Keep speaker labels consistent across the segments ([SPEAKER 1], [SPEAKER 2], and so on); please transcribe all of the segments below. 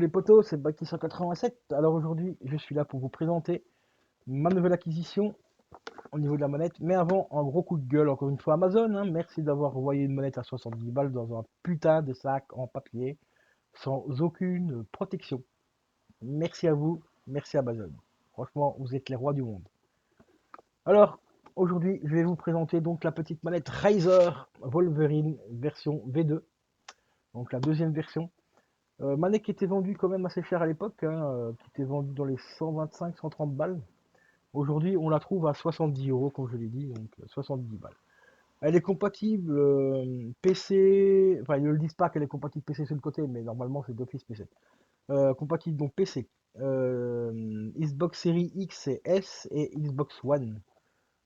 [SPEAKER 1] les potos, c'est Baki 187. Alors aujourd'hui, je suis là pour vous présenter ma nouvelle acquisition au niveau de la manette. Mais avant, un gros coup de gueule encore une fois Amazon, hein. Merci d'avoir envoyé une manette à 70 balles dans un putain de sac en papier sans aucune protection. Merci à vous, merci Amazon. Franchement, vous êtes les rois du monde. Alors, aujourd'hui, je vais vous présenter donc la petite manette Razer Wolverine version V2. Donc la deuxième version. Manette qui était vendue quand même assez cher à l'époque, hein, qui était vendue dans les 125-130 balles. Aujourd'hui, on la trouve à 70 euros, comme je l'ai dit, donc 70 balles. Elle est compatible PC, enfin ils ne le disent pas qu'elle est compatible PC sur le côté, mais normalement c'est d'office PC. Compatible donc PC, Xbox Series X et S et Xbox One.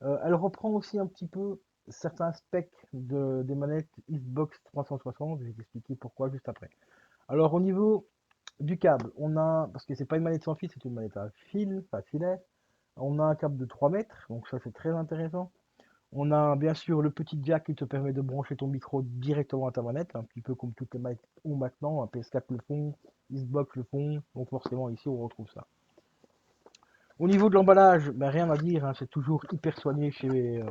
[SPEAKER 1] Elle reprend aussi un petit peu certains specs des manettes Xbox 360, je vais t'expliquer pourquoi juste après. Alors au niveau du câble, on a, parce que c'est pas une manette sans fil, c'est une manette à fil, pas filet. On a un câble de 3 mètres, donc ça c'est très intéressant. On a bien sûr le petit jack qui te permet de brancher ton micro directement à ta manette, un petit peu comme toutes les manettes ont maintenant, un PS4 le font, Xbox le font, donc forcément ici on retrouve ça. Au niveau de l'emballage, ben, rien à dire, hein, c'est toujours hyper soigné chez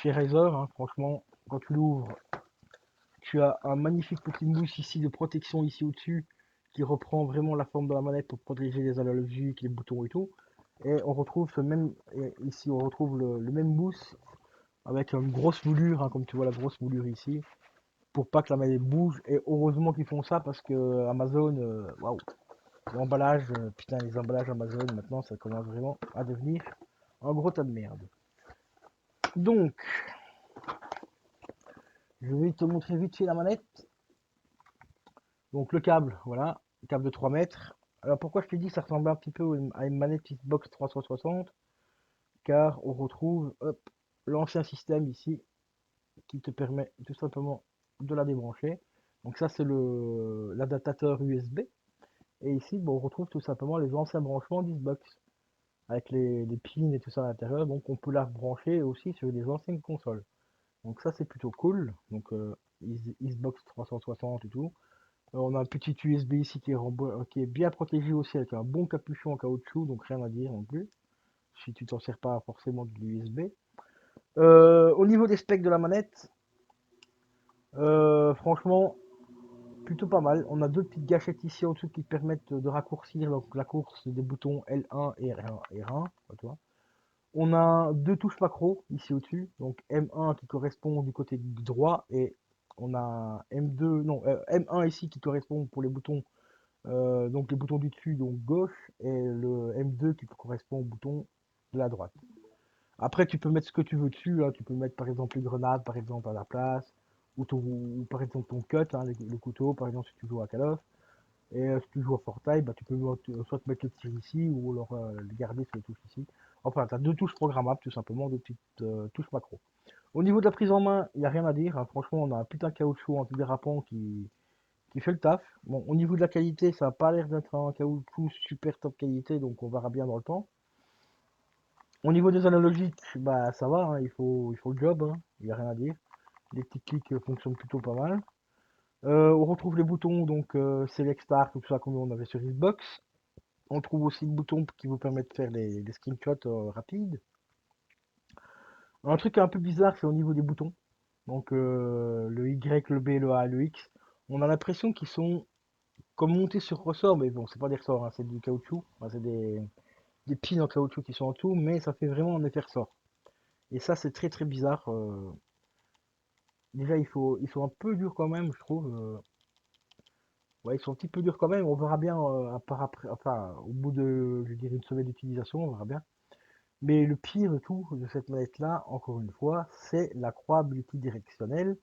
[SPEAKER 1] Razer, hein. Franchement, quand tu l'ouvres, tu as un magnifique petit mousse ici de protection ici au-dessus qui reprend vraiment la forme de la manette pour protéger les analogiques, les boutons et tout. Et on retrouve ce même, et ici on retrouve le même mousse avec une grosse moulure, hein, comme tu vois la grosse moulure ici, pour pas que la manette bouge. Et heureusement qu'ils font ça parce que Amazon, waouh, l'emballage, putain, les emballages Amazon maintenant ça commence vraiment à devenir un gros tas de merde. Donc, je vais te montrer vite fait la manette. Donc le câble, voilà, câble de 3 mètres. Alors pourquoi je te dis que ça ressemble un petit peu à une manette Xbox 360? Car on retrouve l'ancien système ici qui te permet tout simplement de la débrancher. Donc ça c'est l'adaptateur USB. Et ici bon, on retrouve tout simplement les anciens branchements d'Xbox avec les pins et tout ça à l'intérieur. Donc on peut la brancher aussi sur les anciennes consoles. Donc ça c'est plutôt cool. Donc Xbox 360 et tout. On a un petit USB ici qui est bien protégé aussi avec un bon capuchon en caoutchouc, donc rien à dire non plus, si tu t'en sers pas forcément de l'USB. Au niveau des specs de la manette, franchement, plutôt pas mal. On a deux petites gâchettes ici en dessous qui permettent de raccourcir donc, la course des boutons L1 et R1. On a deux touches macro ici au-dessus, donc M1 qui correspond du côté droit et on a M2, non, M1 ici qui correspond pour les boutons donc les boutons du dessus, donc gauche, et le M2 qui correspond au bouton de la droite. Après, tu peux mettre ce que tu veux dessus, hein. Tu peux mettre par exemple les grenades, par exemple, à la place, ou par exemple ton cut, hein, le couteau, par exemple, si tu joues à Call of. Et si tu joues à Fortnite, bah, tu peux soit te mettre le tir ici, ou alors le garder sur les touches ici. Enfin, tu as deux touches programmables, tout simplement, deux petites touches macro. Au niveau de la prise en main, il n'y a rien à dire, hein. Franchement, on a un putain de caoutchouc antidérapant qui fait le taf. Bon, au niveau de la qualité, ça n'a pas l'air d'être un caoutchouc super top qualité, donc on verra bien dans le temps. Au niveau des analogiques, bah ça va, hein, il faut le job, hein, il n'y a rien à dire. Les petits clics fonctionnent plutôt pas mal. On retrouve les boutons, donc Select Start, tout ça comme on avait sur Xbox. On trouve aussi le bouton qui vous permet de faire des screenshots rapides. Un truc un peu bizarre, c'est au niveau des boutons. Donc le Y, le B, le A, le X. On a l'impression qu'ils sont comme monté sur ressort, mais bon, c'est pas des ressorts, hein, c'est du caoutchouc. Enfin, c'est des pins en caoutchouc qui sont en tout, mais ça fait vraiment un effet ressort. Et ça, c'est très très bizarre. Déjà, ils sont un peu durs quand même, je trouve. Ouais, ils sont un petit peu durs quand même. On verra bien après, enfin, au bout de, je dirais, une semaine d'utilisation, on verra bien. Mais le pire de tout de cette manette-là, encore une fois, c'est la croix multidirectionnelle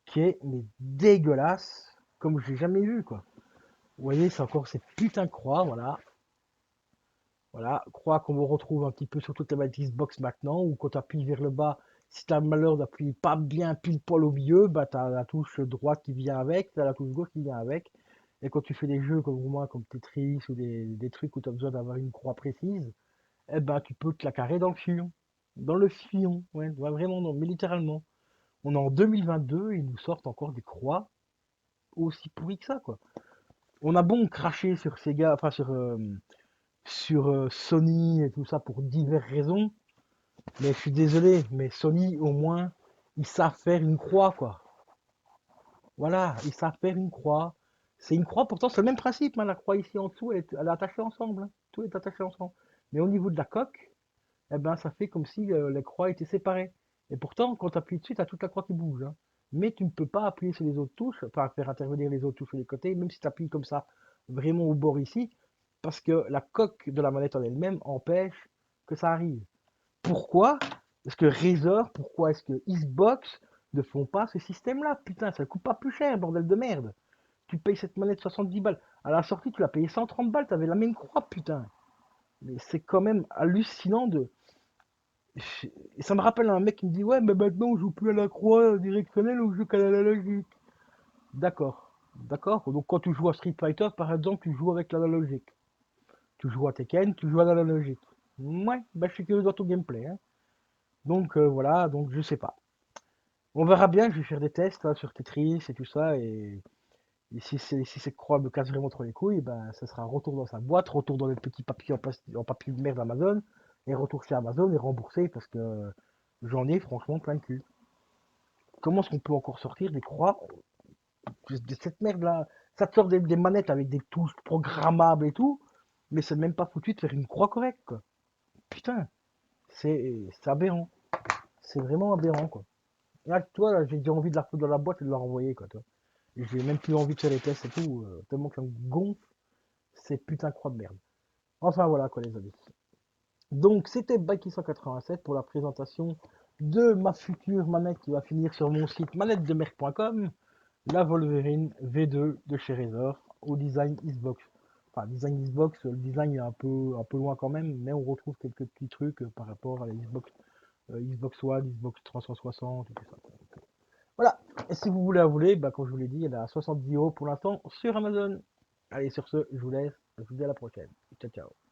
[SPEAKER 1] qui est mais dégueulasse, comme j'ai jamais vu, quoi. Vous voyez, c'est encore cette putain de croix, voilà. Voilà, croix qu'on retrouve un petit peu sur toutes les manettes Xbox maintenant, où quand tu appuies vers le bas, si tu as le malheur d'appuyer pas bien pile poil au milieu, bah tu as la touche droite qui vient avec, tu as la touche gauche qui vient avec. Et quand tu fais des jeux comme moi, comme Tetris ou des trucs où tu as besoin d'avoir une croix précise, eh ben tu peux te la carrer dans le fion. Dans le fion, ouais, ouais, vraiment, non, mais littéralement. On est en 2022 et ils nous sortent encore des croix aussi pourries que ça, quoi. On a bon cracher sur Sega, enfin sur Sony et tout ça pour diverses raisons, mais je suis désolé, mais Sony au moins, ils savent faire une croix, quoi. Voilà, ils savent faire une croix. C'est une croix, pourtant c'est le même principe, hein, la croix ici en dessous, elle est attachée ensemble, hein. Tout est attaché ensemble. Mais au niveau de la coque, eh ben, ça fait comme si les croix étaient séparées. Et pourtant, quand tu appuies dessus, tu as toute la croix qui bouge, hein. Mais tu ne peux pas appuyer sur les autres touches, enfin faire intervenir les autres touches sur les côtés, même si tu appuies comme ça, vraiment au bord ici, parce que la coque de la manette en elle-même empêche que ça arrive. Pourquoi est-ce que Razer, pourquoi est-ce que Xbox ne font pas ce système-là? Putain, ça coûte pas plus cher, bordel de merde. Tu payes cette manette 70 balles. À la sortie, tu l'as payé 130 balles, t'avais la même croix, putain. Mais c'est quand même hallucinant de. Et ça me rappelle un mec qui me dit ouais, mais maintenant on joue plus à la croix directionnelle, on joue qu'à l'analogique. D'accord, d'accord. Donc quand tu joues à Street Fighter, par exemple, tu joues avec l'analogique. Tu joues à Tekken, tu joues à l'analogique. Ouais, bah je suis curieux dans ton gameplay, hein. Donc voilà, donc je sais pas. On verra bien, je vais faire des tests hein, sur Tetris et tout ça, et si cette croix me casse vraiment trop les couilles, ben ça sera retour dans sa boîte, retour dans les petits papiers en papier de merde Amazon, et retour chez Amazon et remboursé parce que j'en ai franchement plein le cul. Comment est-ce qu'on peut encore sortir des croix de cette merde-là? Ça te sort des manettes avec des touches programmables et tout, mais c'est même pas foutu de faire une croix correcte, quoi. Putain, c'est aberrant. C'est vraiment aberrant, quoi. Là, toi, là, j'ai déjà envie de la foutre dans la boîte et de la renvoyer, quoi, toi. Et j'ai même plus envie de faire les tests et tout, tellement que ça me gonfle ces putains de croix de merde. Enfin, voilà, quoi, les amis. Donc, c'était Bikey 187 pour la présentation de ma future manette qui va finir sur mon site manettedemerc.com, la Wolverine V2 de chez Razer, au design Xbox. Enfin, design Xbox, le design est un peu loin quand même, mais on retrouve quelques petits trucs par rapport à la Xbox, Xbox One, Xbox 360 et tout ça. Voilà. Et si vous voulez la voler, bah, comme je vous l'ai dit, elle est à 70 € pour l'instant sur Amazon. Allez, sur ce, je vous laisse. Je vous dis à la prochaine. Ciao, ciao.